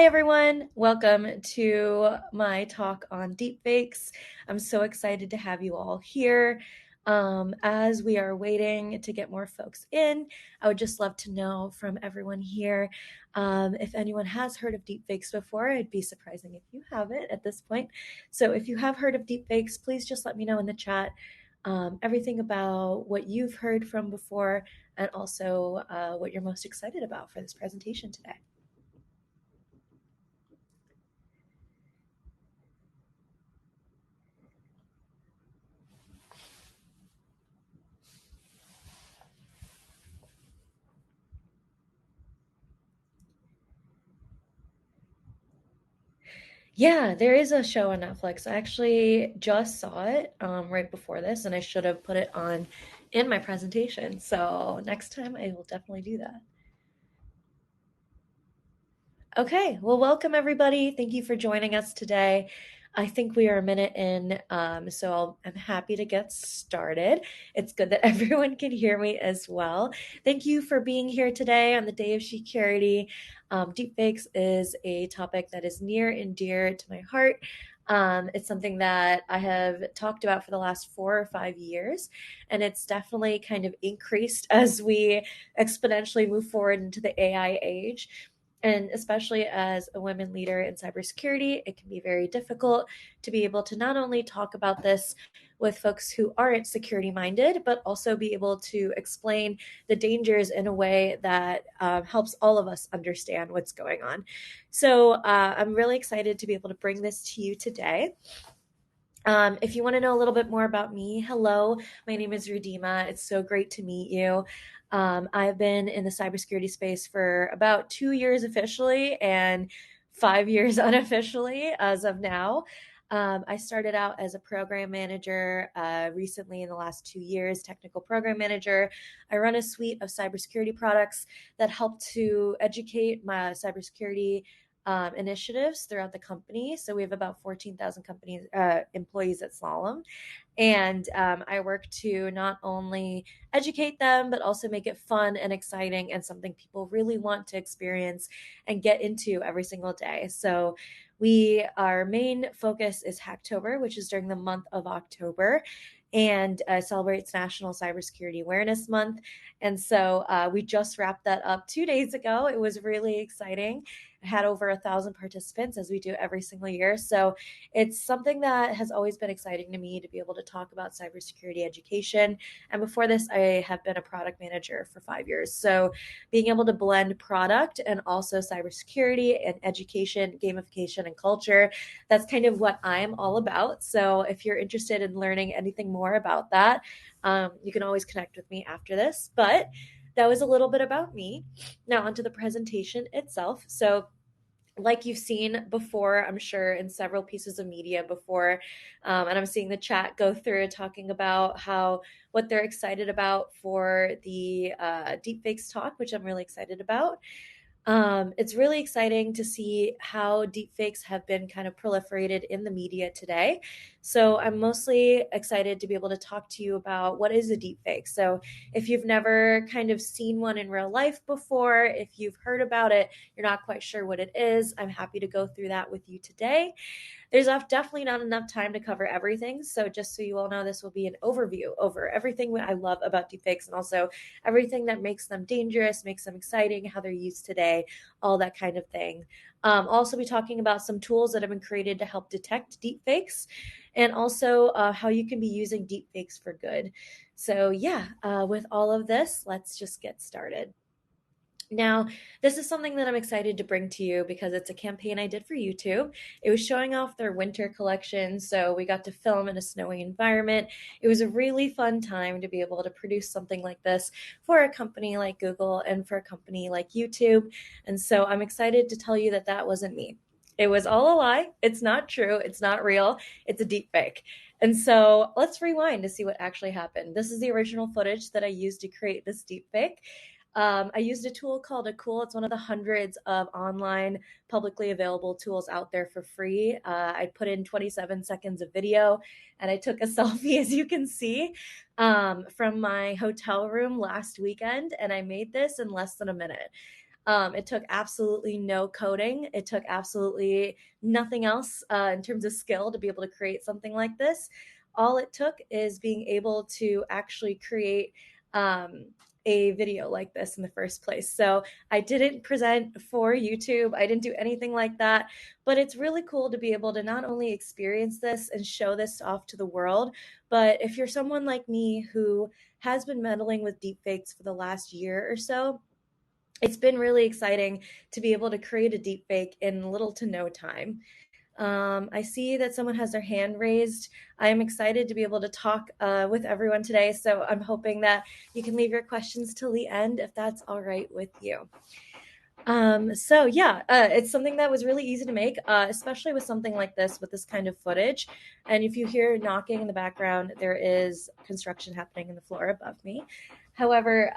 everyone, welcome to my talk on deepfakes. I'm so excited to have you all here. As we are waiting to get more folks in, I would just love to know from everyone here if anyone has heard of deepfakes before. It'd be surprising if you haven't at this point. So if you have heard of deepfakes, please just let me know in the chat everything about what you've heard from before and also what you're most excited about for this presentation today. Yeah, there is a show on Netflix. I actually just saw it right before this, and I should have put it on in my presentation. So next time I will definitely do that. Okay, well, welcome everybody. Thank you for joining us today. I think we are a minute in, so I'm happy to get started. It's good that everyone can hear me as well. Thank you for being here today on the Day of Security. Deepfakes is a topic that is near and dear to my heart. It's something that I have talked about for the last 4 or 5 years, and it's definitely kind of increased as we exponentially move forward into the AI age. And especially as a women leader in cybersecurity, it can be very difficult to be able to not only talk about this with folks who aren't security minded, but also be able to explain the dangers in a way that helps all of us understand what's going on. So I'm really excited to be able to bring this to you today. If you want to know a little bit more about me, hello, my name is Reedhima. It's so great to meet you. I've been in the cybersecurity space for about 2 years officially and 5 years unofficially as of now. I started out as a program manager recently in the last 2 years, technical program manager. I run a suite of cybersecurity products that help to educate my cybersecurity initiatives throughout the company. So we have about 14,000 employees at Slalom. And I work to not only educate them, but also make it fun and exciting and something people really want to experience and get into every single day. So our main focus is Hacktober, which is during the month of October and celebrates National Cybersecurity Awareness Month. And so we just wrapped that up 2 days ago. It was really exciting. It had over 1,000 participants, as we do every single year. So it's something that has always been exciting to me to be able to talk about cybersecurity education. And before this, I have been a product manager for 5 years. So being able to blend product and also cybersecurity and education, gamification, and culture, that's kind of what I'm all about. So if you're interested in learning anything more about that, you can always connect with me after this. But that was a little bit about me. Now onto the presentation itself. So like you've seen before, I'm sure in several pieces of media before, and I'm seeing the chat go through talking about what they're excited about for the deepfakes talk, which I'm really excited about. It's really exciting to see how deepfakes have been kind of proliferated in the media today. So I'm mostly excited to be able to talk to you about what is a deepfake. So if you've never kind of seen one in real life before, if you've heard about it, you're not quite sure what it is, I'm happy to go through that with you today. There's definitely not enough time to cover everything. So just so you all know, this will be an overview over everything I love about deepfakes and also everything that makes them dangerous, makes them exciting, how they're used today, all that kind of thing. Also be talking about some tools that have been created to help detect deepfakes and also how you can be using deepfakes for good. So yeah, with all of this, let's just get started. Now, this is something that I'm excited to bring to you because it's a campaign I did for YouTube. It was showing off their winter collection, so we got to film in a snowy environment. It was a really fun time to be able to produce something like this for a company like Google and for a company like YouTube. And so I'm excited to tell you that that wasn't me. It was all a lie. It's not true. It's not real. It's a deep fake. And so let's rewind to see what actually happened. This is the original footage that I used to create this deep fake. I used a tool called Acool. It's one of the hundreds of online publicly available tools out there for free. I put in 27 seconds of video and I took a selfie, as you can see, from my hotel room last weekend, and I made this in less than a minute. It took absolutely no coding. It took absolutely nothing else in terms of skill to be able to create something like this. All it took is being able to actually create um, a video like this in the first place. So I didn't present for YouTube. I didn't do anything like that. But it's really cool to be able to not only experience this and show this off to the world, but if you're someone like me who has been meddling with deepfakes for the last year or so, it's been really exciting to be able to create a deepfake in little to no time. I see that someone has their hand raised. I am excited to be able to talk with everyone today. So I'm hoping that you can leave your questions till the end if that's all right with you. It's something that was really easy to make, especially with something like this, with this kind of footage. And if you hear knocking in the background, there is construction happening in the floor above me. However,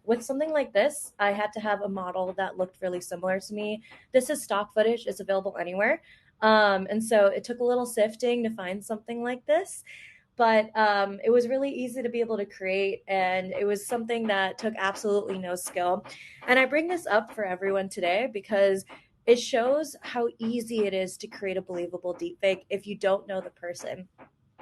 with something like this, I had to have a model that looked really similar to me. This is stock footage, it's available anywhere. And so it took a little sifting to find something like this, but it was really easy to be able to create, and it was something that took absolutely no skill. And I bring this up for everyone today because it shows how easy it is to create a believable deepfake if you don't know the person.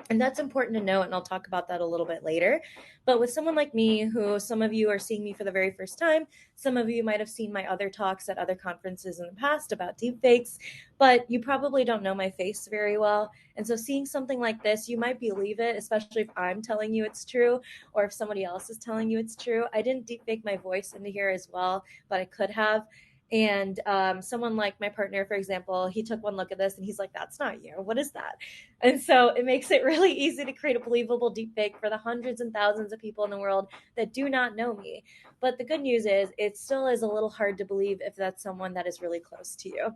And that's important to note, and I'll talk about that a little bit later. But with someone like me, who some of you are seeing me for the very first time, some of you might have seen my other talks at other conferences in the past about deepfakes, but you probably don't know my face very well. And so seeing something like this, you might believe it, especially if I'm telling you it's true or if somebody else is telling you it's true. I didn't deepfake my voice into here as well, but I could have. And someone like my partner, for example, he took one look at this and he's like, that's not you. What is that? And so it makes it really easy to create a believable deepfake for the hundreds and thousands of people in the world that do not know me. But the good news is it still is a little hard to believe if that's someone that is really close to you.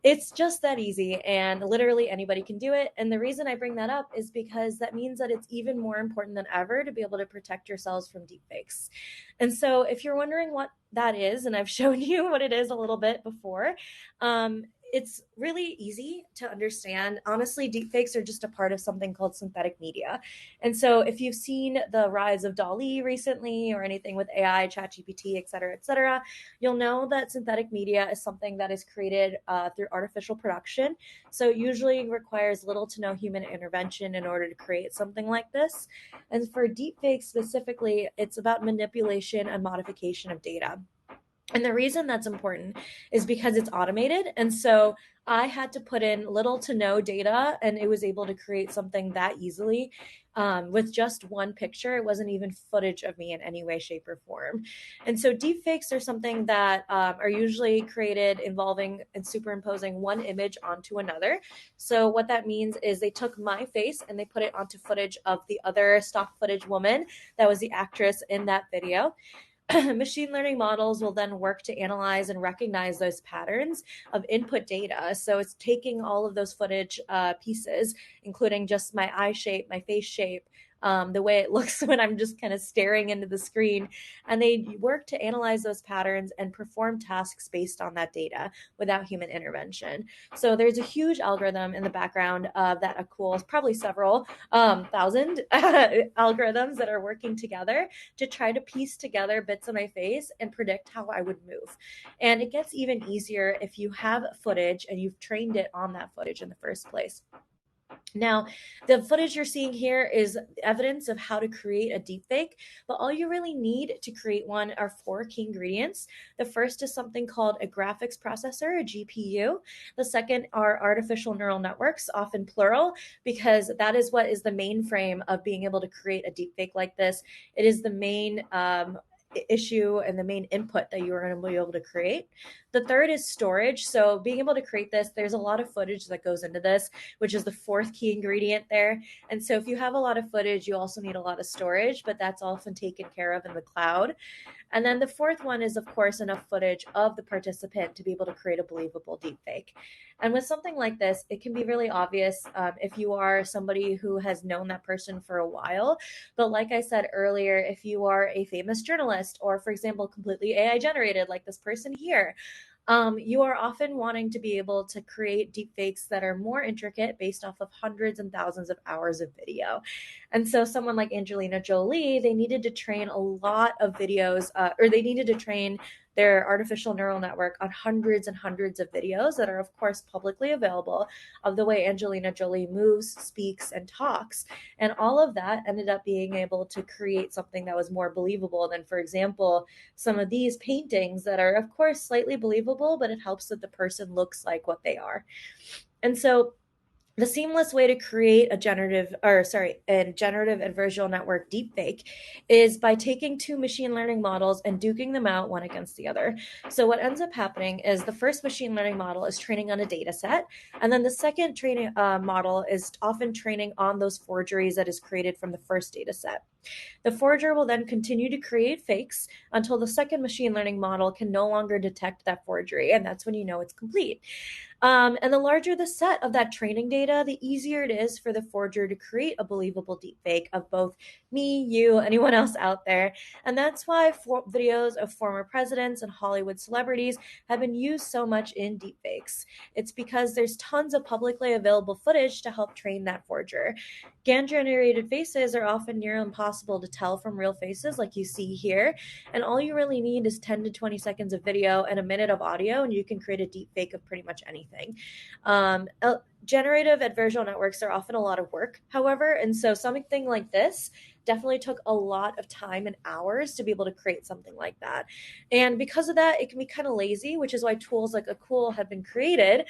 It's just that easy, and literally anybody can do it. And the reason I bring that up is because that means that it's even more important than ever to be able to protect yourselves from deepfakes. And so if you're wondering what that is, and I've shown you what it is a little bit before, it's really easy to understand. Honestly, deepfakes are just a part of something called synthetic media. And so if you've seen the rise of DALL-E recently or anything with AI, ChatGPT, et cetera, you'll know that synthetic media is something that is created through artificial production. So it usually requires little to no human intervention in order to create something like this. And for deepfakes specifically, it's about manipulation and modification of data. And the reason that's important is because it's automated. And so I had to put in little to no data, and it was able to create something that easily with just one picture. It wasn't even footage of me in any way, shape, or form. And so deepfakes are something that are usually created involving and superimposing one image onto another. So what that means is they took my face and they put it onto footage of the other stock footage woman that was the actress in that video. Machine learning models will then work to analyze and recognize those patterns of input data. So it's taking all of those footage pieces, including just my eye shape, my face shape, the way it looks when I'm just kind of staring into the screen. And they work to analyze those patterns and perform tasks based on that data without human intervention. So there's a huge algorithm in the background that a cool, probably several thousand algorithms that are working together to try to piece together bits of my face and predict how I would move. And it gets even easier if you have footage and you've trained it on that footage in the first place. Now, the footage you're seeing here is evidence of how to create a deepfake, but all you really need to create one are four key ingredients. The first is something called a graphics processor, a GPU. The second are artificial neural networks, often plural, because that is what is the mainframe of being able to create a deepfake like this. It is the main issue and the main input that you are going to be able to create. The third is storage. So being able to create this, there's a lot of footage that goes into this, which is the fourth key ingredient there. And so if you have a lot of footage, you also need a lot of storage, but that's often taken care of in the cloud. And then the fourth one is, of course, enough footage of the participant to be able to create a believable deepfake. And with something like this, it can be really obvious if you are somebody who has known that person for a while. But like I said earlier, if you are a famous journalist or, for example, completely AI generated like this person here, you are often wanting to be able to create deepfakes that are more intricate based off of hundreds and thousands of hours of video. And so someone like Angelina Jolie, they needed to train a lot of videos, or they needed to train their artificial neural network on hundreds and hundreds of videos that are, of course, publicly available of the way Angelina Jolie moves, speaks, and talks. And all of that ended up being able to create something that was more believable than, for example, some of these paintings that are, of course, slightly believable, but it helps that the person looks like what they are. And so the seamless way to create a generative adversarial network deepfake is by taking two machine learning models and duking them out one against the other. So what ends up happening is the first machine learning model is training on a data set, and then the second training model is often training on those forgeries that is created from the first data set. The forger will then continue to create fakes until the second machine learning model can no longer detect that forgery, and that's when you know it's complete. And the larger the set of that training data, the easier it is for the forger to create a believable deepfake of both me, you, anyone else out there. And that's why videos of former presidents and Hollywood celebrities have been used so much in deepfakes. It's because there's tons of publicly available footage to help train that forger. GAN generated faces are often near impossible to tell from real faces, like you see here. And all you really need is 10 to 20 seconds of video and a minute of audio, and you can create a deepfake of pretty much anything. Generative adversarial networks are often a lot of work, however, and so something like this definitely took a lot of time and hours to be able to create something like that. And because of that, it can be kind of lazy, which is why tools like Acool have been created,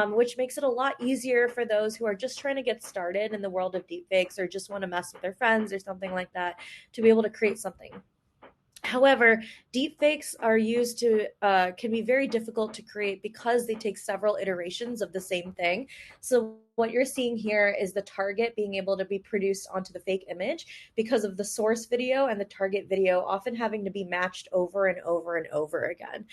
which makes it a lot easier for those who are just trying to get started in the world of deepfakes or just want to mess with their friends or something like that to be able to create something. However, deepfakes are used to can be very difficult to create because they take several iterations of the same thing. So what you're seeing here is the target being able to be produced onto the fake image because of the source video and the target video often having to be matched over and over and over again.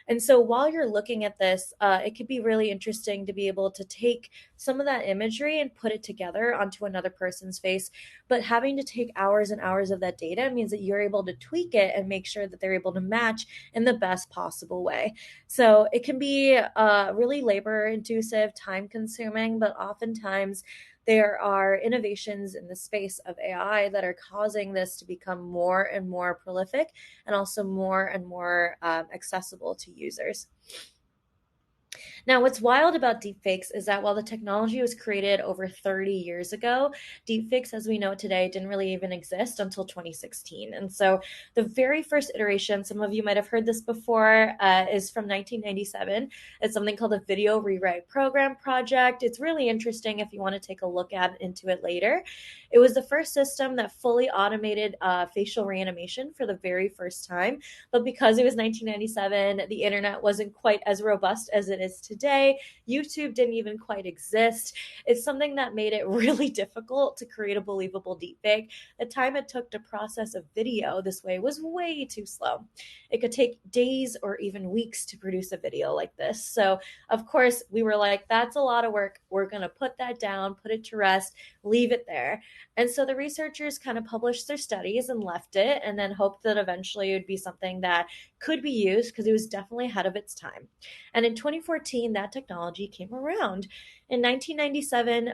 And so while you're looking at this, it could be really interesting to be able to take some of that imagery and put it together onto another person's face. But having to take hours and hours of that data means that you're able to tweak it and make sure that they're able to match in the best possible way. So it can be really labor intensive, time consuming, but oftentimes there are innovations in the space of AI that are causing this to become more and more prolific and also more and more accessible to users. Now, what's wild about deepfakes is that while the technology was created over 30 years ago, deepfakes as we know it today didn't really even exist until 2016. And so the very first iteration, some of you might have heard this before, is from 1997. It's something called the Video Rewrite Program Project. It's really interesting if you want to take a look into it later. It was the first system that fully automated facial reanimation for the very first time. But because it was 1997, the internet wasn't quite as robust as it is today. YouTube didn't even quite exist. It's something that made it really difficult to create a believable deepfake. The time it took to process a video this way was way too slow. It could take days or even weeks to produce a video like this. So, of course, we were like, that's a lot of work. We're going to put that down, put it to rest, leave it there. And so the researchers kind of published their studies and left it and then hoped that eventually it would be something that could be used because it was definitely ahead of its time. And in 2014, that technology came around. In 1997,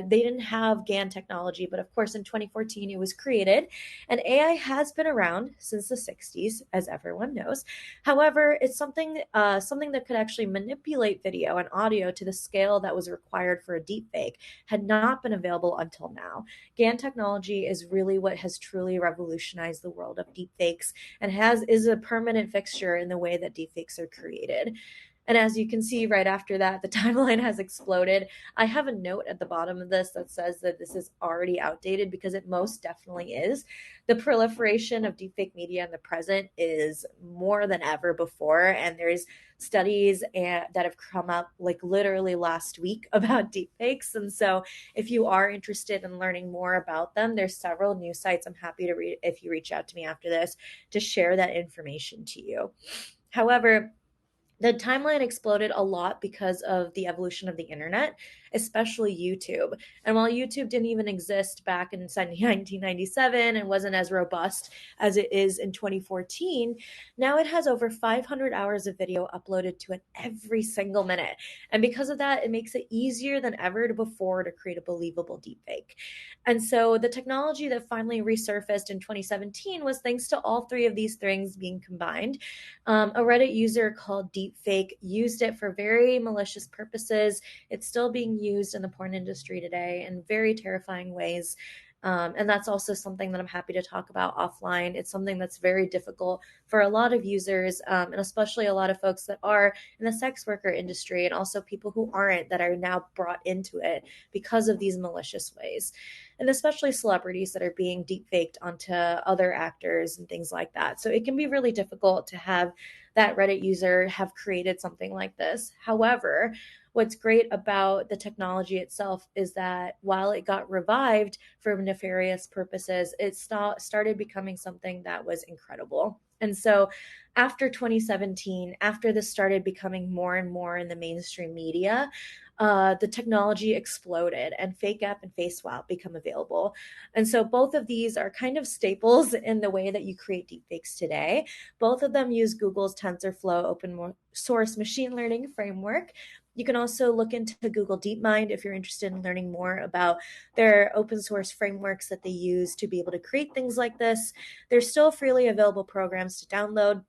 they didn't have GAN technology, but of course in 2014 it was created. And AI has been around since the 60s, as everyone knows. However, it's something that could actually manipulate video and audio to the scale that was required for a deepfake had not been available until now. GAN technology is really what has truly revolutionized the world of deepfakes and is a permanent fixture in the way that deepfakes are created. And as you can see right after that, the timeline has exploded. I have a note at the bottom of this that says that this is already outdated because it most definitely is. The proliferation of deepfake media in the present is more than ever before. And there's studies that have come out like literally last week about deepfakes. And so if you are interested in learning more about them, there's several news sites I'm happy to read if you reach out to me after this to share that information to you. However, the timeline exploded a lot because of the evolution of the internet especially YouTube. And while YouTube didn't even exist back in 1997 and wasn't as robust as it is in 2014, now it has over 500 hours of video uploaded to it every single minute. And because of that, it makes it easier than ever before to create a believable deepfake. And so the technology that finally resurfaced in 2017 was thanks to all three of these things being combined. A Reddit user called Deepfake used it for very malicious purposes. It's still being used in the porn industry today in very terrifying ways. And that's also something that I'm happy to talk about offline. It's something that's very difficult for a lot of users, and especially a lot of folks that are in the sex worker industry, and also people who aren't, that are now brought into it because of these malicious ways. And especially celebrities that are being deepfaked onto other actors and things like that. So it can be really difficult to have that Reddit user have created something like this. However, what's great about the technology itself is that while it got revived for nefarious purposes, it started becoming something that was incredible. And so after 2017, after this started becoming more and more in the mainstream media, the technology exploded and fake app and face swap become available. And so both of these are kind of staples in the way that you create deepfakes today. Both of them use Google's TensorFlow open source machine learning framework. You can also look into Google DeepMind if you're interested in learning more about their open source frameworks that they use to be able to create things like this. There's still freely available programs to download.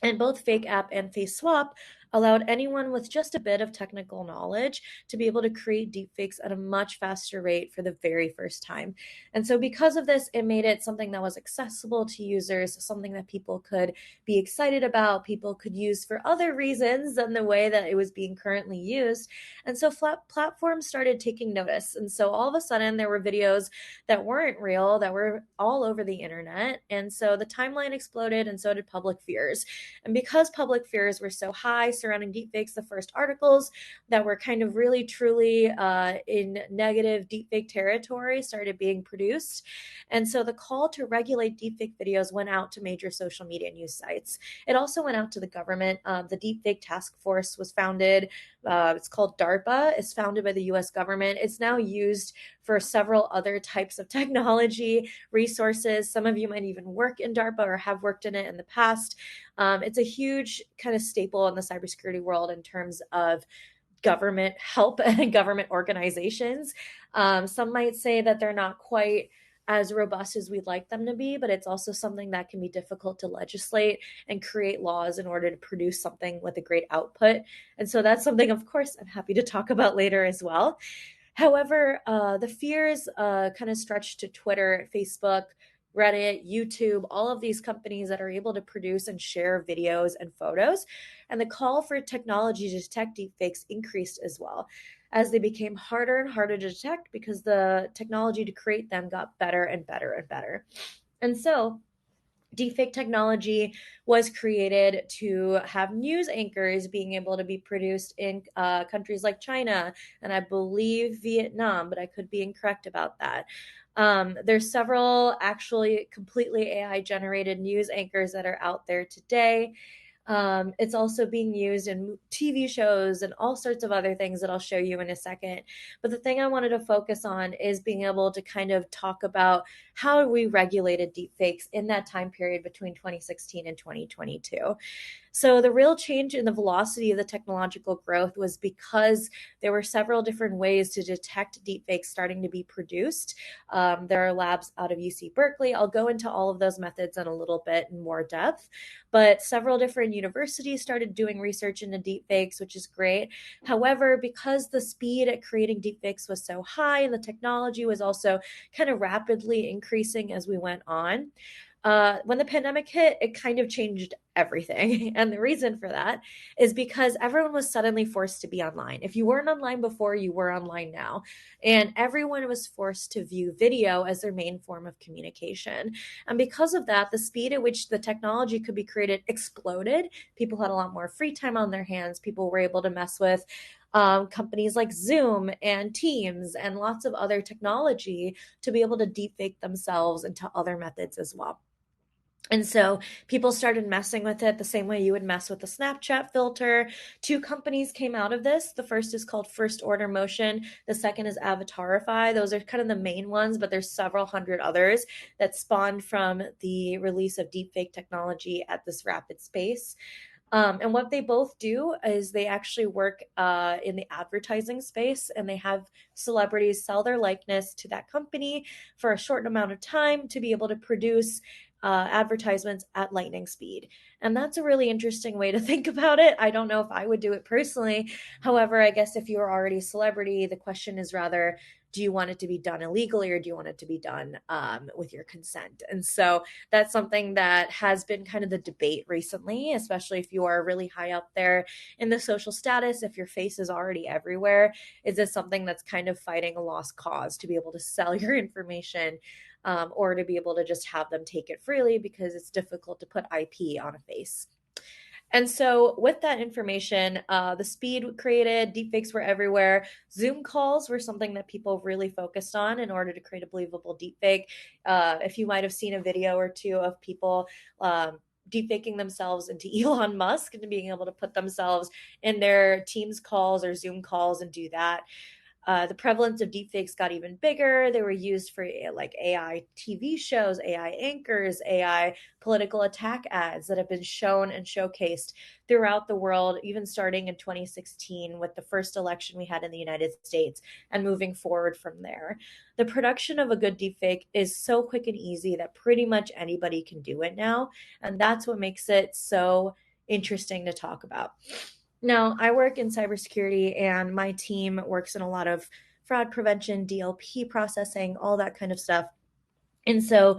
And both Fake App and Face Swap allowed anyone with just a bit of technical knowledge to be able to create deepfakes at a much faster rate for the very first time. And so, because of this, it made it something that was accessible to users, something that people could be excited about, people could use for other reasons than the way that it was being currently used. And so, platforms started taking notice. And so, all of a sudden, there were videos that weren't real, that were all over the internet. And so, the timeline exploded, and so did public fears. And because public fears were so high surrounding deepfakes, the first articles that were kind of really truly in negative deepfake territory started being produced. And so the call to regulate deepfake videos went out to major social media news sites. It also went out to the government. The Deepfake Task Force was founded. It's called DARPA. It's founded by the US government. It's now used for several other types of technology resources. Some of you might even work in DARPA or have worked in it in the past. It's a huge kind of staple in the cybersecurity world in terms of government help and government organizations. Some might say that they're not quite as robust as we'd like them to be, but it's also something that can be difficult to legislate and create laws in order to produce something with a great output. And so that's something, of course, I'm happy to talk about later as well. However, the fears kind of stretch to Twitter, Facebook, Reddit, YouTube, all of these companies that are able to produce and share videos and photos. And the call for technology to detect deepfakes increased as well as they became harder and harder to detect because the technology to create them got better and better and better. And so deepfake technology was created to have news anchors being able to be produced in countries like China and I believe Vietnam, but I could be incorrect about that. There's several actually completely AI generated news anchors that are out there today. It's also being used in TV shows and all sorts of other things that I'll show you in a second. But the thing I wanted to focus on is being able to kind of talk about how we regulated deepfakes in that time period between 2016 and 2022. So the real change in the velocity of the technological growth was because there were several different ways to detect deepfakes starting to be produced. There are labs out of UC Berkeley. I'll go into all of those methods in a little bit in more depth, but several different universities started doing research into deepfakes, which is great. However, because the speed at creating deepfakes was so high and the technology was also kind of rapidly increasing as we went on, when the pandemic hit, it kind of changed everything. And the reason for that is because everyone was suddenly forced to be online. If you weren't online before, you were online now. And everyone was forced to view video as their main form of communication. And because of that, the speed at which the technology could be created exploded. People had a lot more free time on their hands. People were able to mess with companies like Zoom and Teams and lots of other technology to be able to deepfake themselves into other methods as well. And so people started messing with it the same way you would mess with the Snapchat filter. Two companies came out of this. The first is called First Order Motion. The second is Avatarify. Those are kind of the main ones, but there's several hundred others that spawned from the release of deepfake technology at this rapid pace. And what they both do is they actually work in the advertising space, and they have celebrities sell their likeness to that company for a short amount of time to be able to produce advertisements at lightning speed. And that's a really interesting way to think about it. I don't know if I would do it personally. However, I guess if you're already a celebrity, the question is rather, do you want it to be done illegally, or do you want it to be done with your consent? And so that's something that has been kind of the debate recently, especially if you are really high up there in the social status, if your face is already everywhere. Is this something that's kind of fighting a lost cause to be able to sell your information, or to be able to just have them take it freely because it's difficult to put IP on a face? And so, with that information, the speed created, deepfakes were everywhere. Zoom calls were something that people really focused on in order to create a believable deepfake. If you might have seen a video or two of people deepfaking themselves into Elon Musk and being able to put themselves in their Teams calls or Zoom calls and do that. The prevalence of deepfakes got even bigger. They were used for like AI TV shows, AI anchors, AI political attack ads that have been shown and showcased throughout the world, even starting in 2016 with the first election we had in the United States and moving forward from there. The production of a good deepfake is so quick and easy that pretty much anybody can do it now. And that's what makes it so interesting to talk about. Now, I work in cybersecurity, and my team works in a lot of fraud prevention, DLP processing, all that kind of stuff. And so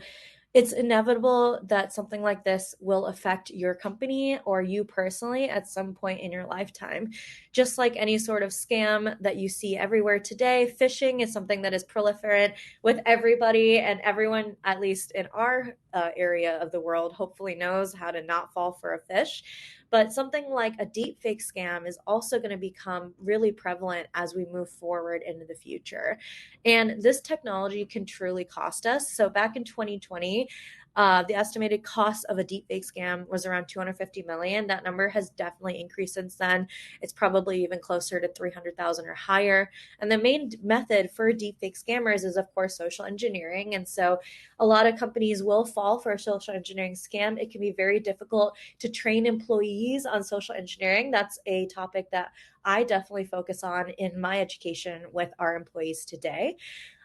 it's inevitable that something like this will affect your company or you personally at some point in your lifetime. Just like any sort of scam that you see everywhere today, phishing is something that is proliferant with everybody, and everyone, at least in our area of the world, hopefully knows how to not fall for a fish. But something like a deep fake scam is also going to become really prevalent as we move forward into the future. And this technology can truly cost us. So back in 2020, the estimated cost of a deepfake scam was around 250 million. That number has definitely increased since then. It's probably even closer to 300,000 or higher. And the main method for deepfake scammers is, of course, social engineering. And so a lot of companies will fall for a social engineering scam. It can be very difficult to train employees on social engineering. That's a topic that I definitely focus on in my education with our employees today.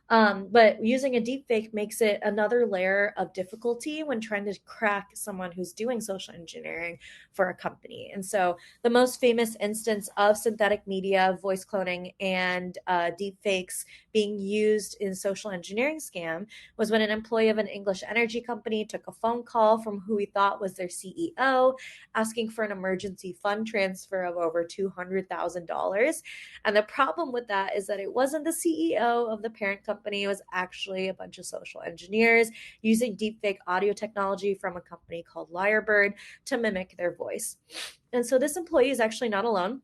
But using a deepfake makes it another layer of difficulty when trying to crack someone who's doing social engineering for a company. And so the most famous instance of synthetic media, voice cloning, and deepfakes being used in social engineering scam was when an employee of an English energy company took a phone call from who he thought was their CEO, asking for an emergency fund transfer of over $200,000. And the problem with that is that it wasn't the CEO of the parent company. It was actually a bunch of social engineers using deepfake audio technology from a company called Lyrebird to mimic their voice. And so this employee is actually not alone.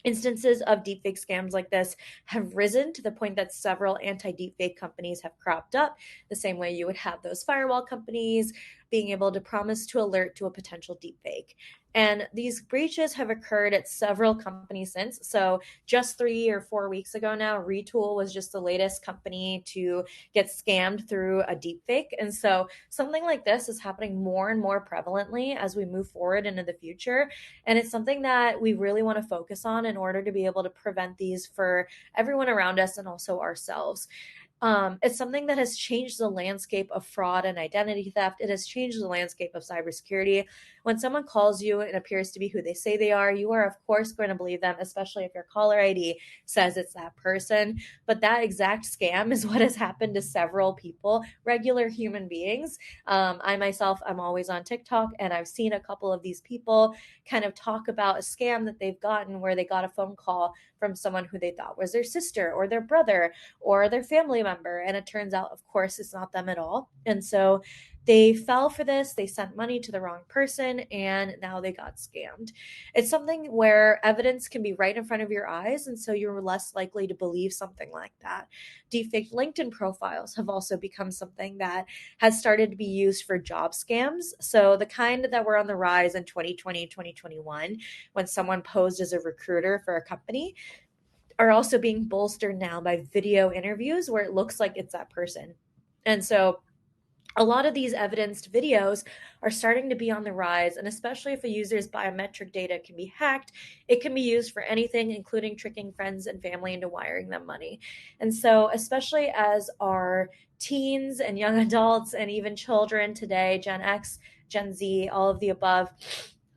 Instances of deepfake scams like this have risen to the point that several anti-deepfake companies have cropped up, the same way you would have those firewall companies being able to promise to alert to a potential deepfake. And these breaches have occurred at several companies since. So just 3 or 4 weeks ago now, Retool was just the latest company to get scammed through a deepfake. And so something like this is happening more and more prevalently as we move forward into the future. And it's something that we really want to focus on in order to be able to prevent these for everyone around us and also ourselves. It's something that has changed the landscape of fraud and identity theft. It has changed the landscape of cybersecurity. When someone calls you and appears to be who they say they are, you are, of course, going to believe them, especially if your caller ID says it's that person. But that exact scam is what has happened to several people, regular human beings. I myself, I'm always on TikTok, and I've seen a couple of these people kind of talk about a scam that they've gotten where they got a phone call from someone who they thought was their sister or their brother or their family member. And it turns out, of course, it's not them at all. And so They fell for this, they sent money to the wrong person, and now they got scammed. It's something where evidence can be right in front of your eyes, and so you're less likely to believe something like that. Deepfake LinkedIn profiles have also become something that has started to be used for job scams. So the kind that were on the rise in 2020, 2021, when someone posed as a recruiter for a company, are also being bolstered now by video interviews where it looks like it's that person. And so a lot of these evidenced videos are starting to be on the rise, and especially if a user's biometric data can be hacked, it can be used for anything, including tricking friends and family into wiring them money. And so, especially as our teens and young adults and even children today, Gen X, Gen Z, all of the above,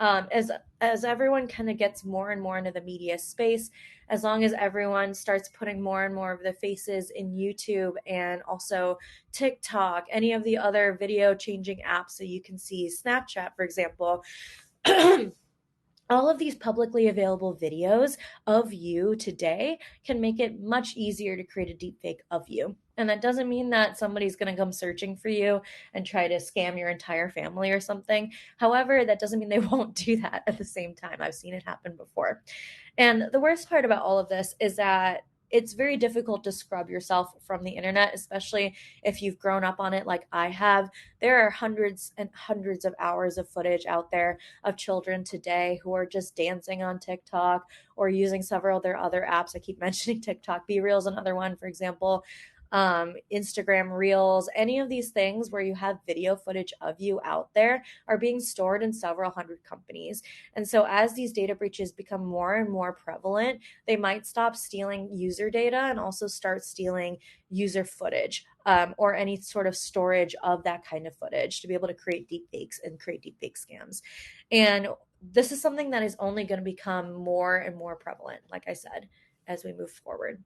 as everyone kind of gets more and more into the media space, as long as everyone starts putting more and more of their faces in YouTube and also TikTok, any of the other video changing apps, so you can see Snapchat, for example. All of these publicly available videos of you today can make it much easier to create a deep fake of you. And that doesn't mean that somebody's going to come searching for you and try to scam your entire family or something. However, that doesn't mean they won't do that at the same time. I've seen it happen before. And the worst part about all of this is that it's very difficult to scrub yourself from the internet, especially if you've grown up on it like I have. There are hundreds and hundreds of hours of footage out there of children today who are just dancing on TikTok or using several of their other apps. I keep mentioning TikTok. Be Real is another one, for example. Instagram Reels, any of these things where you have video footage of you out there are being stored in several hundred companies. And so, as these data breaches become more and more prevalent, they might stop stealing user data and also start stealing user footage, or any sort of storage of that kind of footage to be able to create deep fakes and create deep fake scams. And this is something that is only going to become more and more prevalent, like I said, as we move forward.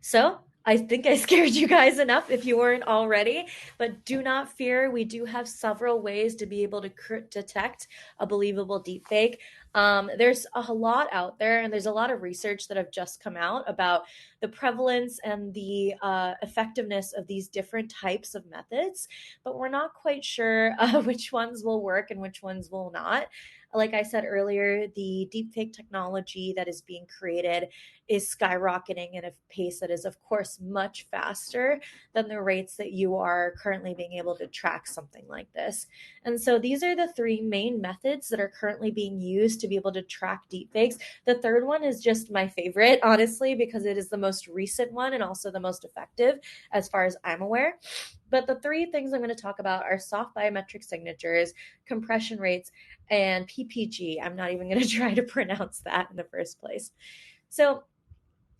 So I think I scared you guys enough if you weren't already, but do not fear. We do have several ways to be able to detect a believable deepfake. There's a lot out there, and there's a lot of research that have just come out about the prevalence and the effectiveness of these different types of methods, but we're not quite sure which ones will work and which ones will not. Like I said earlier, the deepfake technology that is being created is skyrocketing at a pace that is, of course, much faster than the rates that you are currently being able to track something like this. And so these are the three main methods that are currently being used to be able to track deepfakes. The third one is just my favorite, honestly, because it is the most recent one and also the most effective as far as I'm aware. But the three things I'm going to talk about are soft biometric signatures, compression rates, and PPG. I'm not even going to try to pronounce that in the first place. So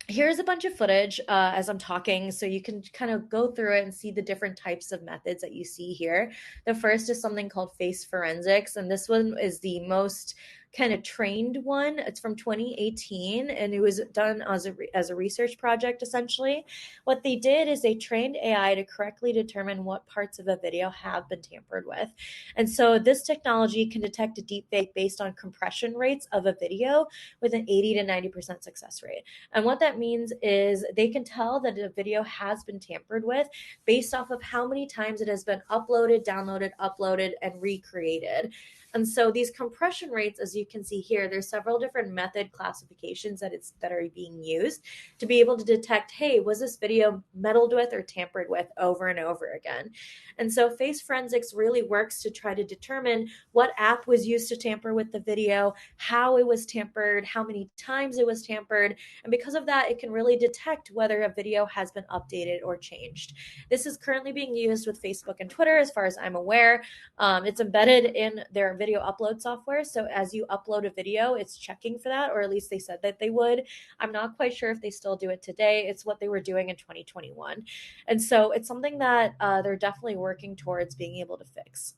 here's a bunch of footage as I'm talking, so you can kind of go through it and see the different types of methods that you see here. The first is something called face forensics, and this one is the most kind of trained one. It's from 2018, and it was done as a research project, essentially. What they did is they trained AI to correctly determine what parts of a video have been tampered with. And so this technology can detect a deepfake based on compression rates of a video with an 80 to 90% success rate. And what that means is they can tell that a video has been tampered with based off of how many times it has been uploaded, downloaded, uploaded, and recreated. And so these compression rates, as you can see here, there's several different method classifications that are being used to be able to detect, hey, was this video meddled with or tampered with over and over again? And so face forensics really works to try to determine what app was used to tamper with the video, how it was tampered, how many times it was tampered. And because of that, it can really detect whether a video has been updated or changed. This is currently being used with Facebook and Twitter, as far as I'm aware. It's embedded in their video upload software. So as you upload a video, it's checking for that, or at least they said that they would. I'm not quite sure if they still do it today. It's what they were doing in 2021. And so it's something that they're definitely working towards being able to fix.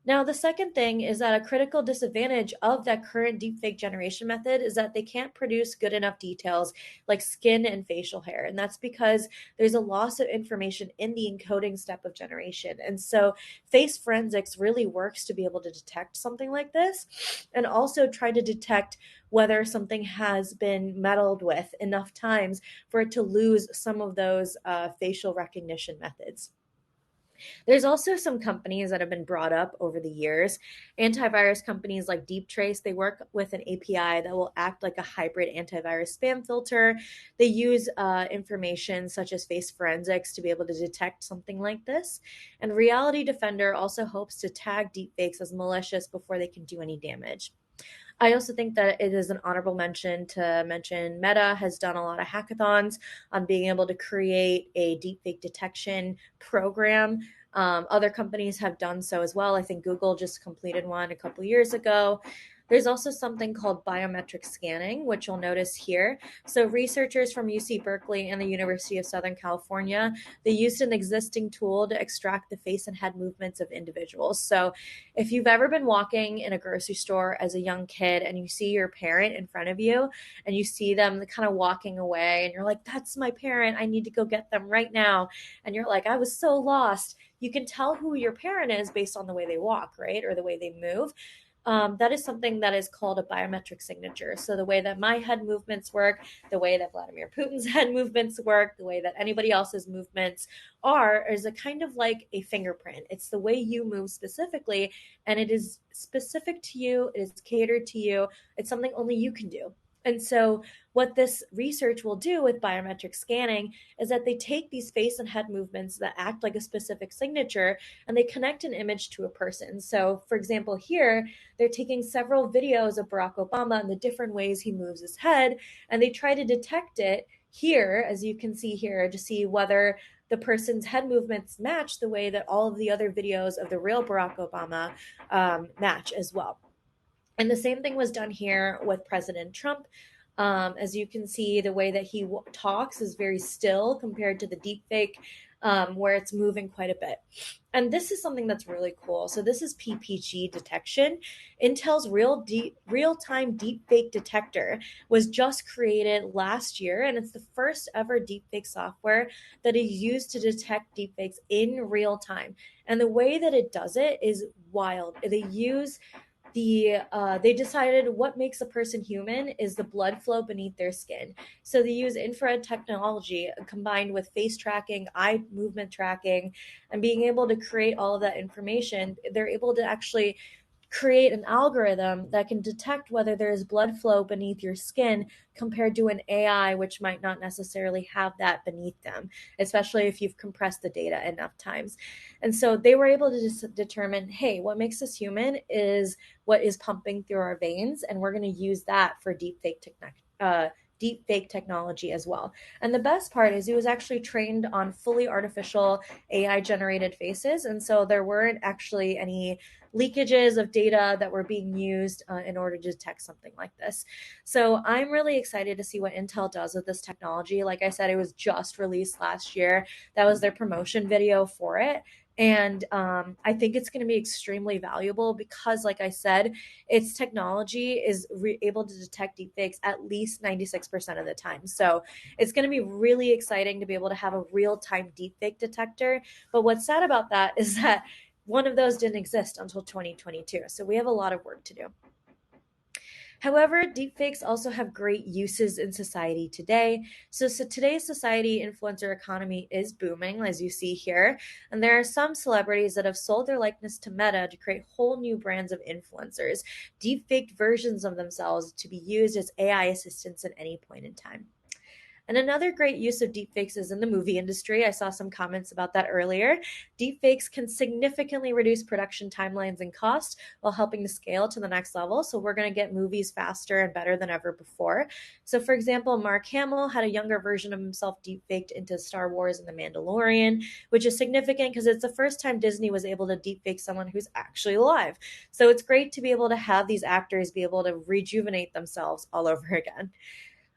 Now, the second thing is that a critical disadvantage of that current deepfake generation method is that they can't produce good enough details like skin and facial hair. And that's because there's a loss of information in the encoding step of generation. And so face forensics really works to be able to detect something like this and also try to detect whether something has been meddled with enough times for it to lose some of those facial recognition methods. There's also some companies that have been brought up over the years. Antivirus companies like Deeptrace, they work with an API that will act like a hybrid antivirus spam filter. They use information such as face forensics to be able to detect something like this. And Reality Defender also hopes to tag deepfakes as malicious before they can do any damage. I also think that it is an honorable mention to mention Meta has done a lot of hackathons on being able to create a deepfake detection program. Other companies have done so as well. I think Google just completed one a couple years ago. There's also something called biometric scanning, which you'll notice here. So researchers from UC Berkeley and the University of Southern California, they used an existing tool to extract the face and head movements of individuals. So if you've ever been walking in a grocery store as a young kid and you see your parent in front of you and you see them kind of walking away and you're like, that's my parent, I need to go get them right now. And you're like, I was so lost. You can tell who your parent is based on the way they walk, right? Or the way they move. That is something that is called a biometric signature. So the way that my head movements work, the way that Vladimir Putin's head movements work, the way that anybody else's movements are, is a kind of like a fingerprint. It's the way you move specifically, and it is specific to you. It is catered to you. It's something only you can do. And so, what this research will do with biometric scanning is that they take these face and head movements that act like a specific signature and they connect an image to a person. So, for example, here, they're taking several videos of Barack Obama and the different ways he moves his head, and they try to detect it here, as you can see here, to see whether the person's head movements match the way that all of the other videos of the real Barack Obama match as well. And the same thing was done here with President Trump. As you can see, the way that he talks is very still compared to the deepfake, where it's moving quite a bit. And this is something that's really cool. So this is PPG detection. Intel's real-time deepfake detector was just created last year, and it's the first ever deepfake software that is used to detect deepfakes in real time. And the way that it does it is wild. They decided what makes a person human is the blood flow beneath their skin. So they use infrared technology combined with face tracking, eye movement tracking, and being able to create all of that information. They're able to actually create an algorithm that can detect whether there is blood flow beneath your skin compared to an AI, which might not necessarily have that beneath them, especially if you've compressed the data enough times. And so they were able to determine, hey, what makes us human is what is pumping through our veins, and we're going to use that for deep fake technology as well. And the best part is it was actually trained on fully artificial AI generated faces. And so there weren't actually any leakages of data that were being used in order to detect something like this. So I'm really excited to see what Intel does with this technology. Like I said, it was just released last year. That was their promotion video for it. And I think it's going to be extremely valuable because, like I said, its technology is able to detect deepfakes at least 96% of the time. So it's going to be really exciting to be able to have a real time deepfake detector. But what's sad about that is that one of those didn't exist until 2022. So we have a lot of work to do. However, deepfakes also have great uses in society today. So today's society influencer economy is booming, as you see here. And there are some celebrities that have sold their likeness to Meta to create whole new brands of influencers, deepfaked versions of themselves to be used as AI assistants at any point in time. And another great use of deepfakes is in the movie industry. I saw some comments about that earlier. Deepfakes can significantly reduce production timelines and cost while helping to scale to the next level. So we're going to get movies faster and better than ever before. So, for example, Mark Hamill had a younger version of himself deepfaked into Star Wars and The Mandalorian, which is significant because it's the first time Disney was able to deepfake someone who's actually alive. So it's great to be able to have these actors be able to rejuvenate themselves all over again.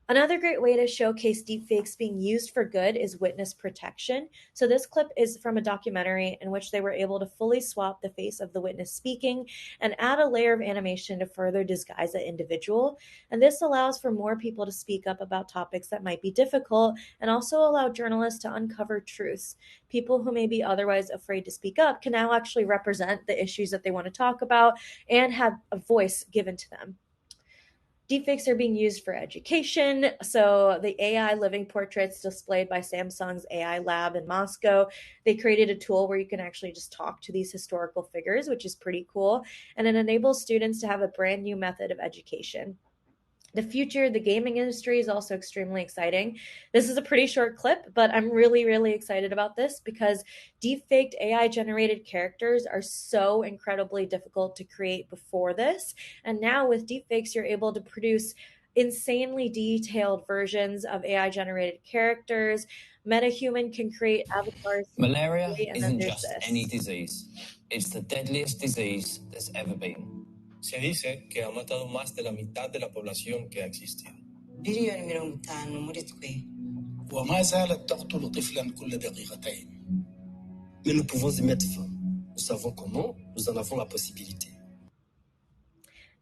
Another great way to showcase deepfakes being used for good is witness protection. So, this clip is from a documentary in which they were able to fully swap the face of the witness speaking and add a layer of animation to further disguise the individual. And this allows for more people to speak up about topics that might be difficult and also allow journalists to uncover truths. People who may be otherwise afraid to speak up can now actually represent the issues that they want to talk about and have a voice given to them. Deepfakes are being used for education. So the AI living portraits displayed by Samsung's AI lab in Moscow, they created a tool where you can actually just talk to these historical figures, which is pretty cool. And it enables students to have a brand new method of education. The future, the gaming industry is also extremely exciting. This is a pretty short clip, but I'm really, really excited about this because deepfaked AI generated characters are so incredibly difficult to create before this. And now with deepfakes, you're able to produce insanely detailed versions of AI generated characters. MetaHuman can create avatars. Malaria And then isn't there's just any this. disease, it's the deadliest disease there's ever been. Se dice que ha matado más de la mitad de la población que ha existido. وما زالت تقتل طفلا كل دقيقتين. Mais nous pouvons y mettre fin. Nous savons comment, nous en avons la possibilité.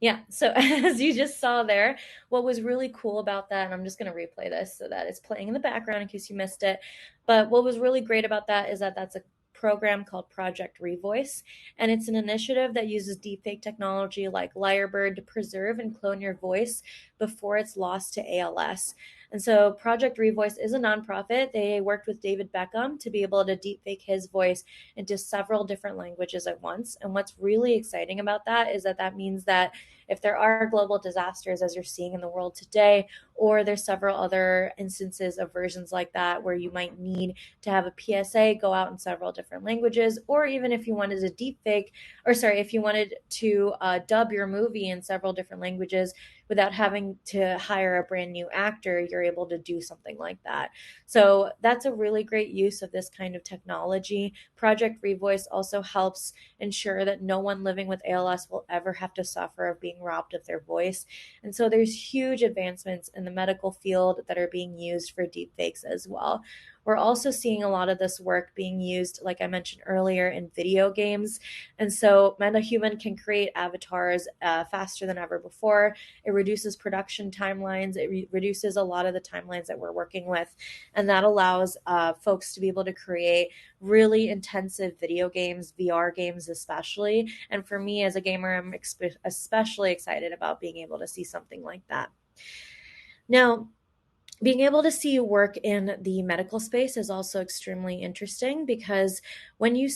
Yeah, so as you just saw there, what was really cool about that, and I'm just going to replay this so that it's playing in the background in case you missed it, but what was really great about that is that that's a program called Project Revoice, and it's an initiative that uses deepfake technology like Lyrebird to preserve and clone your voice before it's lost to ALS. And so Project Revoice is a nonprofit. They worked with David Beckham to be able to deepfake his voice into several different languages at once. And what's really exciting about that is that that means that if there are global disasters, as you're seeing in the world today, or there's several other instances of versions like that where you might need to have a PSA go out in several different languages, or even if you wanted to deepfake, or sorry, if you wanted to dub your movie in several different languages without having to hire a brand new actor, you're able to do something like that. So that's a really great use of this kind of technology. Project Revoice also helps ensure that no one living with ALS will ever have to suffer of being robbed of their voice. And so there's huge advancements in the medical field that are being used for deepfakes as well. We're also seeing a lot of this work being used, like I mentioned earlier, in video games. And so MetaHuman can create avatars faster than ever before. It reduces production timelines. It reduces a lot of the timelines that we're working with. And that allows folks to be able to create really intensive video games, VR games especially. And for me as a gamer, I'm especially excited about being able to see something like that. Now, being able to see work in the medical space is also extremely interesting because when you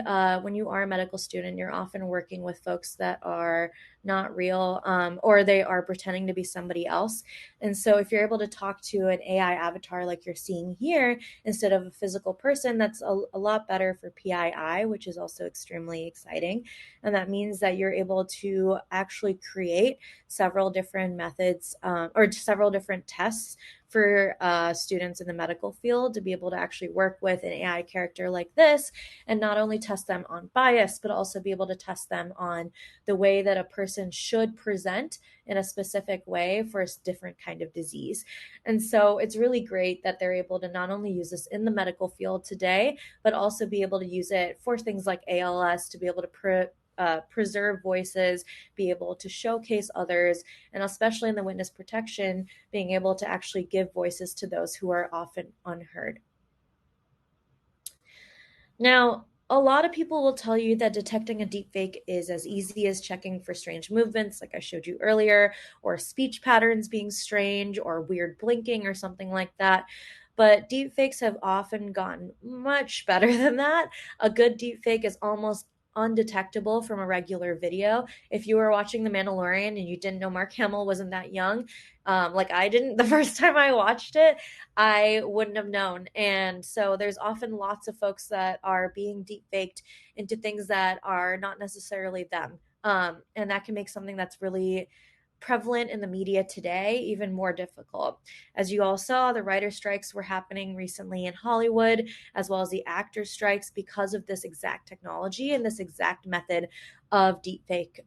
are a medical student, you're often working with folks that are not real, or they are pretending to be somebody else. And so if you're able to talk to an AI avatar like you're seeing here instead of a physical person, that's a lot better for PII, which is also extremely exciting. And that means that you're able to actually create several different methods or several different tests for students in the medical field to be able to actually work with an AI character like this and not only test them on bias, but also be able to test them on the way that a person should present in a specific way for a different kind of disease. And so it's really great that they're able to not only use this in the medical field today, but also be able to use it for things like ALS to be able to preserve voices, be able to showcase others, and especially in the witness protection, being able to actually give voices to those who are often unheard. Now, a lot of people will tell you that detecting a deepfake is as easy as checking for strange movements, like I showed you earlier, or speech patterns being strange, or weird blinking, or something like that. But deepfakes have often gotten much better than that. A good deepfake is almost undetectable from a regular video. If you were watching The Mandalorian and you didn't know Mark Hamill wasn't that young, like I didn't the first time I watched it, I wouldn't have known. And so there's often lots of folks that are being deepfaked into things that are not necessarily them. And that can make something that's really prevalent in the media today even more difficult. As you all saw, the writer strikes were happening recently in Hollywood, as well as the actor strikes because of this exact technology and this exact method of deepfake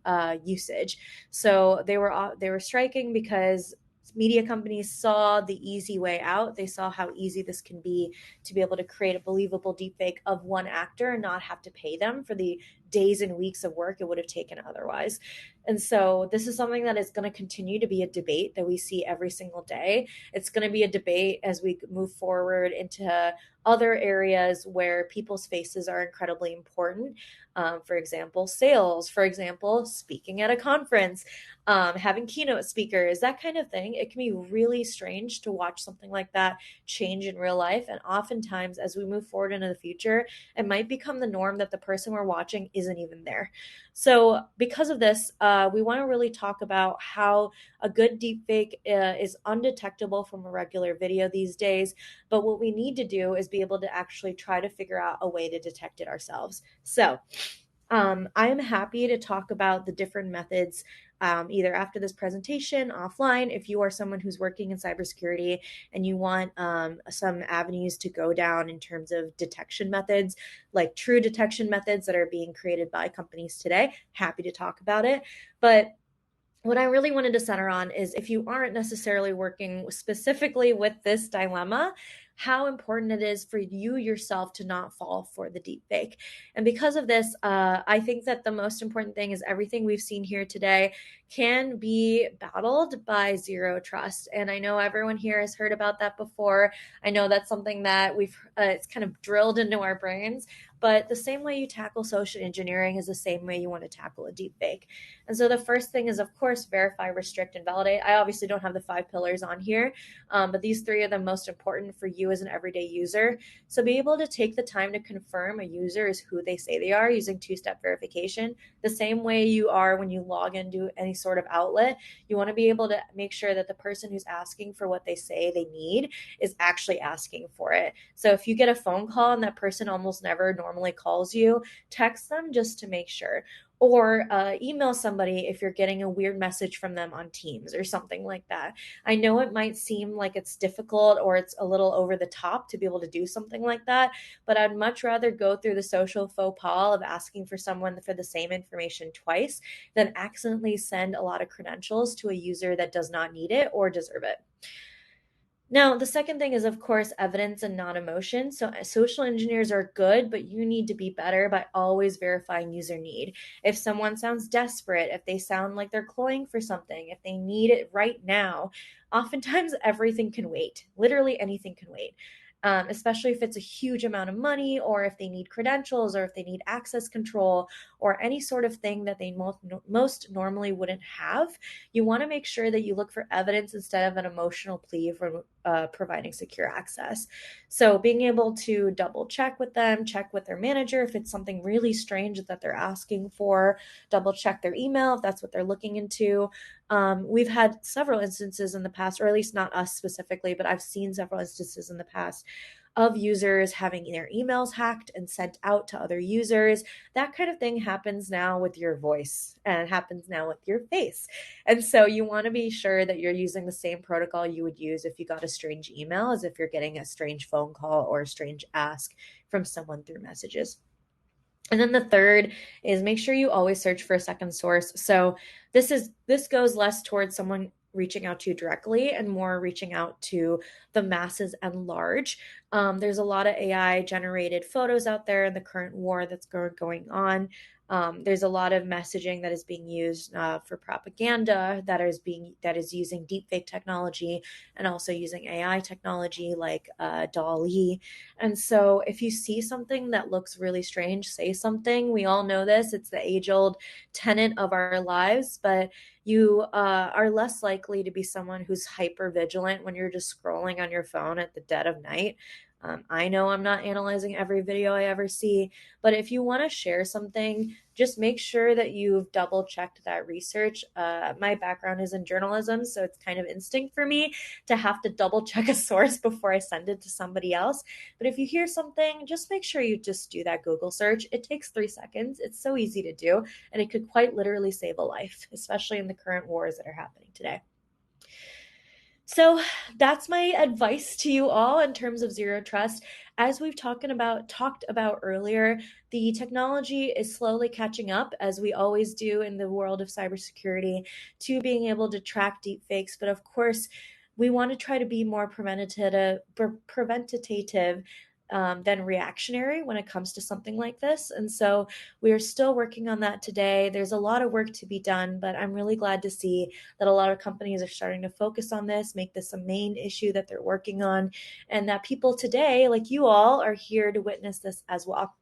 usage. So they were striking because media companies saw the easy way out. They saw how easy this can be to be able to create a believable deepfake of one actor and not have to pay them for the days and weeks of work it would have taken otherwise. And so this is something that is going to continue to be a debate that we see every single day. It's going to be a debate as we move forward into other areas where people's faces are incredibly important. For example, sales, for example, speaking at a conference, having keynote speakers, that kind of thing. It can be really strange to watch something like that change in real life. And oftentimes, as we move forward into the future, it might become the norm that the person we're watching isn't even there. So, because of this, we want to really talk about how a good deepfake is undetectable from a regular video these days. But what we need to do is be able to actually try to figure out a way to detect it ourselves. So, I am happy to talk about the different methods either after this presentation, offline, if you are someone who's working in cybersecurity and you want some avenues to go down in terms of detection methods, like true detection methods that are being created by companies today. Happy to talk about it. But what I really wanted to center on is if you aren't necessarily working specifically with this dilemma, how important it is for you yourself to not fall for the deepfake. And because of this, I think that the most important thing is everything we've seen here today can be battled by zero trust. And I know everyone here has heard about that before. I know that's something that it's kind of drilled into our brains. But the same way you tackle social engineering is the same way you want to tackle a deepfake. And so the first thing is, of course, verify, restrict, and validate. I obviously don't have the 5 pillars on here, but these 3 are the most important for you as an everyday user. So be able to take the time to confirm a user is who they say they are using 2-step verification. The same way you are when you log into any sort of outlet, you want to be able to make sure that the person who's asking for what they say they need is actually asking for it. So if you get a phone call and that person almost never normally calls you, text them just to make sure. Or email somebody if you're getting a weird message from them on Teams or something like that. I know it might seem like it's difficult or it's a little over the top to be able to do something like that, but I'd much rather go through the social faux pas of asking for someone for the same information twice than accidentally send a lot of credentials to a user that does not need it or deserve it. Now, the second thing is, of course, evidence and not emotion. So, social engineers are good, but you need to be better by always verifying user need. If someone sounds desperate, if they sound like they're cloying for something, if they need it right now, oftentimes everything can wait. Literally anything can wait. Especially if it's a huge amount of money, or if they need credentials, or if they need access control, or any sort of thing that they most normally wouldn't have. You want to make sure that you look for evidence instead of an emotional plea for providing secure access. So being able to double check with them, check with their manager if it's something really strange that they're asking for, double check their email if that's what they're looking into. We've had several instances in the past, or at least not us specifically, but I've seen several instances in the past of users having their emails hacked and sent out to other users. That kind of thing happens now with your voice and it happens now with your face. And so you want to be sure that you're using the same protocol you would use if you got a strange email as if you're getting a strange phone call or a strange ask from someone through messages. And then the third is make sure you always search for a second source. So this goes less towards someone reaching out to you directly and more reaching out to the masses at large. There's a lot of AI generated photos out there in the current war that's going on. There's a lot of messaging that is being used for propaganda that is using deepfake technology and also using AI technology like DALL-E. And so if you see something that looks really strange, say something. We all know this. It's the age-old tenet of our lives, but you are less likely to be someone who's hyper vigilant when you're just scrolling on your phone at the dead of night. I know I'm not analyzing every video I ever see, but if you want to share something, just make sure that you've double checked that research. My background is in journalism, so it's kind of instinct for me to have to double check a source before I send it to somebody else. But if you hear something, just make sure you just do that Google search. It takes 3 seconds. It's so easy to do, and it could quite literally save a life, especially in the current wars that are happening today. So that's my advice to you all in terms of zero trust. As we've talked about earlier, the technology is slowly catching up, as we always do in the world of cybersecurity, to being able to track deepfakes. But of course, we want to try to be more preventative than reactionary when it comes to something like this. And so we are still working on that today. There's a lot of work to be done, but I'm really glad to see that a lot of companies are starting to focus on this, make this a main issue that they're working on, and that people today, like you all, are here to witness this as well.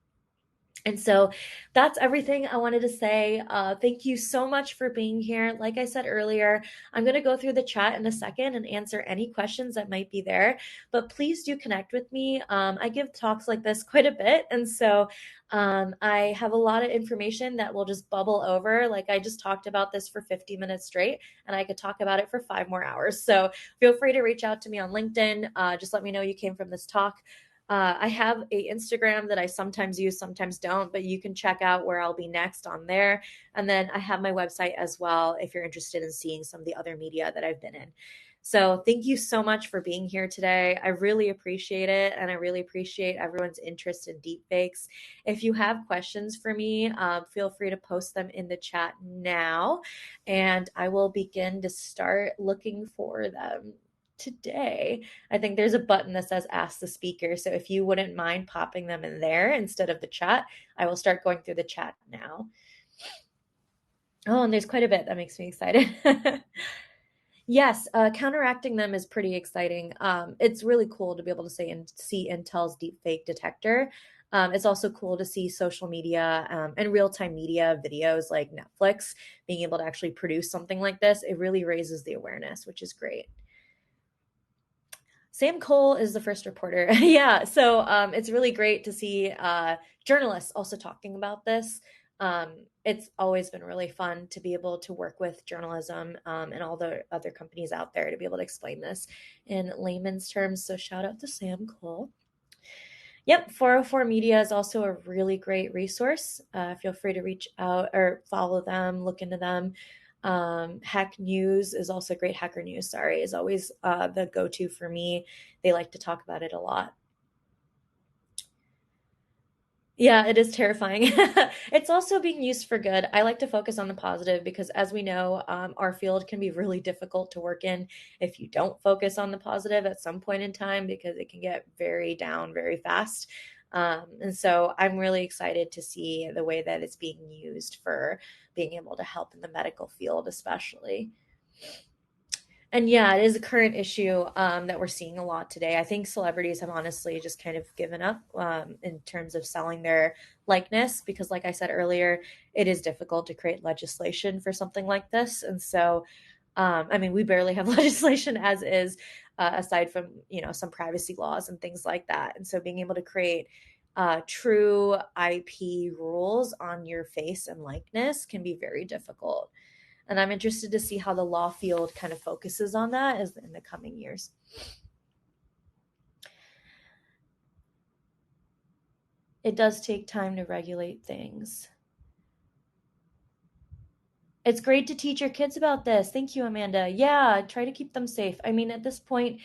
And so that's everything I wanted to say. Thank you so much for being here. Like I said earlier, I'm going to go through the chat in a second and answer any questions that might be there. But please do connect with me. I give talks like this quite a bit. And so I have a lot of information that will just bubble over. Like I just talked about this for 50 minutes straight, and I could talk about it for 5 more hours. So feel free to reach out to me on LinkedIn. Just let me know you came from this talk. I have a Instagram that I sometimes use, sometimes don't, but you can check out where I'll be next on there. And then I have my website as well if you're interested in seeing some of the other media that I've been in. So thank you so much for being here today. I really appreciate it. And I really appreciate everyone's interest in deepfakes. If you have questions for me, feel free to post them in the chat now. And I will begin to start looking for them today. I think there's a button that says ask the speaker. So if you wouldn't mind popping them in there instead of the chat, I will start going through the chat now. Oh, and there's quite a bit. That makes me excited. Yes, counteracting them is pretty exciting. It's really cool to be able to see Intel's deepfake detector. It's also cool to see social media and real-time media videos like Netflix being able to actually produce something like this. It really raises the awareness, which is great. Sam Cole is the first reporter. Yeah, so it's really great to see journalists also talking about this. It's always been really fun to be able to work with journalism and all the other companies out there to be able to explain this in layman's terms. So shout out to Sam Cole. Yep, 404 Media is also a really great resource. Feel free to reach out or follow them, look into them. Hack News is also great. Hacker News, sorry, is always the go-to for me. They like to talk about it a lot. Yeah, it is terrifying. It's also being used for good. I like to focus on the positive because, as we know, our field can be really difficult to work in if you don't focus on the positive at some point in time because it can get very down very fast. And so I'm really excited to see the way that it's being used for being able to help in the medical field, especially. And yeah, it is a current issue that we're seeing a lot today. I think celebrities have honestly just kind of given up in terms of selling their likeness because, like I said earlier, it is difficult to create legislation for something like this. And so, I mean, we barely have legislation as is, aside from, some privacy laws and things like that. And so being able to create true IP rules on your face and likeness can be very difficult. And I'm interested to see how the law field kind of focuses on that as in the coming years. It does take time to regulate things. It's great to teach your kids about this. Thank you, Amanda. Yeah, try to keep them safe. I mean, at this point,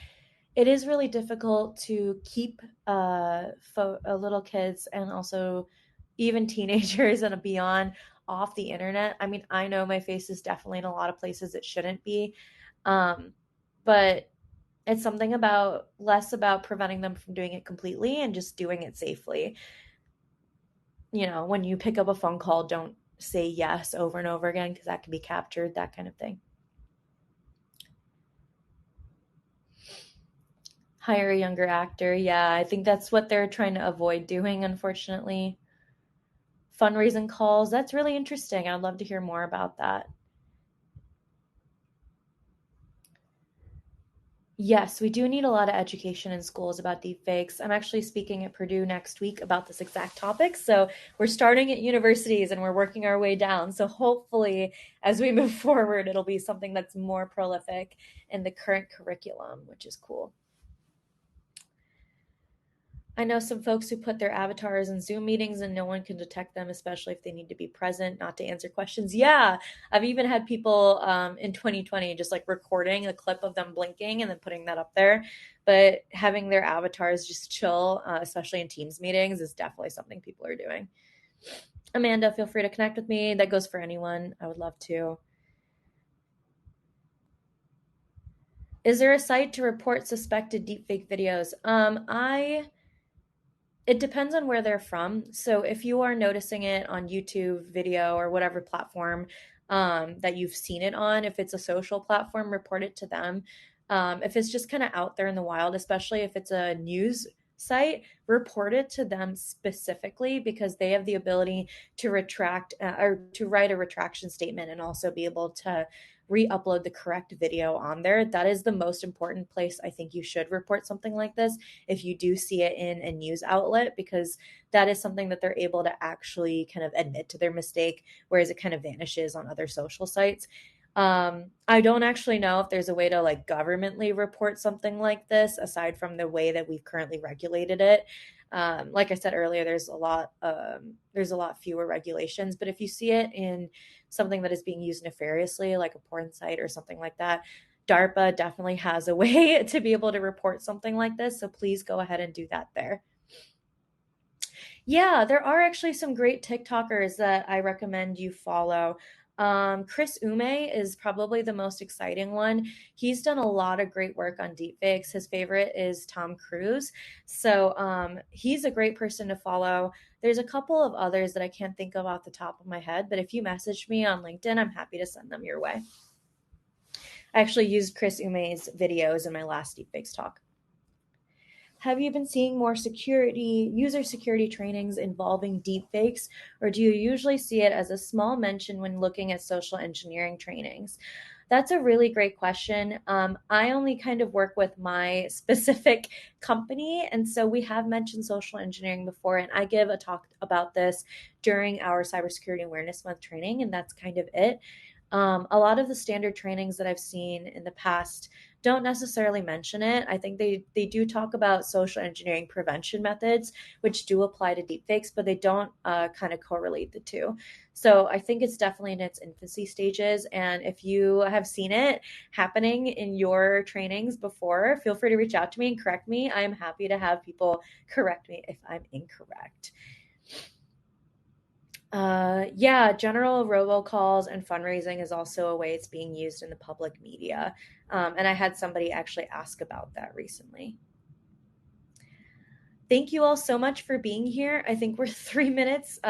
it is really difficult to keep little kids and also even teenagers and beyond off the internet. I mean, I know my face is definitely in a lot of places it shouldn't be. But it's something less about preventing them from doing it completely and just doing it safely. When you pick up a phone call, don't say yes over and over again because that can be captured, that kind of thing. Hire a younger actor. Yeah, I think that's what they're trying to avoid doing, unfortunately. Fundraising calls, that's really interesting. I'd love to hear more about that. Yes, we do need a lot of education in schools about deepfakes. I'm actually speaking at Purdue next week about this exact topic. So we're starting at universities and we're working our way down. So hopefully, as we move forward, it'll be something that's more prolific in the current curriculum, which is cool. I know some folks who put their avatars in Zoom meetings and no one can detect them, especially if they need to be present, not to answer questions. Yeah, I've even had people in 2020 just like recording a clip of them blinking and then putting that up there. But having their avatars just chill, especially in Teams meetings, is definitely something people are doing. Amanda, feel free to connect with me. That goes for anyone. I would love to. Is there a site to report suspected deepfake videos? I It depends on where they're from. So if you are noticing it on YouTube video or whatever platform that you've seen it on, if it's a social platform, report it to them. If it's just kind of out there in the wild, especially if it's a news site, report it to them specifically because they have the ability to retract or to write a retraction statement and also be able to re-upload the correct video on there. That is the most important place I think you should report something like this if you do see it in a news outlet, because that is something that they're able to actually kind of admit to their mistake, whereas it kind of vanishes on other social sites. I don't actually know if there's a way to like governmentally report something like this aside from the way that we've currently regulated it. Like I said earlier, there's a lot fewer regulations, but if you see it in something that is being used nefariously, like a porn site or something like that, DARPA definitely has a way to be able to report something like this. So please go ahead and do that there. Yeah, there are actually some great TikTokers that I recommend you follow. Chris Ume is probably the most exciting one. He's done a lot of great work on deepfakes. His favorite is Tom Cruise. So he's a great person to follow. There's a couple of others that I can't think of off the top of my head, but if you message me on LinkedIn, I'm happy to send them your way. I actually used Chris Ume's videos in my last deepfakes talk. Have you been seeing more user security trainings involving deepfakes, or do you usually see it as a small mention when looking at social engineering trainings? That's a really great question. I only kind of work with my specific company, and so we have mentioned social engineering before, and I give a talk about this during our Cybersecurity Awareness Month training, and that's kind of it. A lot of the standard trainings that I've seen in the past don't necessarily mention it. I think they do talk about social engineering prevention methods, which do apply to deepfakes, but they don't kind of correlate the two. So I think it's definitely in its infancy stages. And if you have seen it happening in your trainings before, feel free to reach out to me and correct me. I'm happy to have people correct me if I'm incorrect. Yeah, general robocalls and fundraising is also a way it's being used in the public media. And I had somebody actually ask about that recently. Thank you all so much for being here. I think we're 3 minutes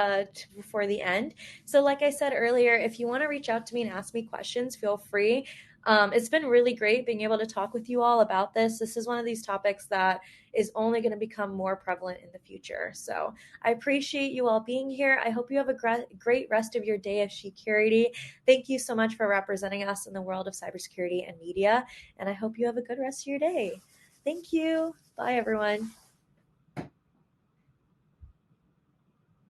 before the end. So, like I said earlier, if you want to reach out to me and ask me questions, feel free. It's been really great being able to talk with you all about this. This is one of these topics that is only going to become more prevalent in the future. So I appreciate you all being here. I hope you have a great rest of your day of security. Thank you so much for representing us in the world of cybersecurity and media. And I hope you have a good rest of your day. Thank you. Bye, everyone.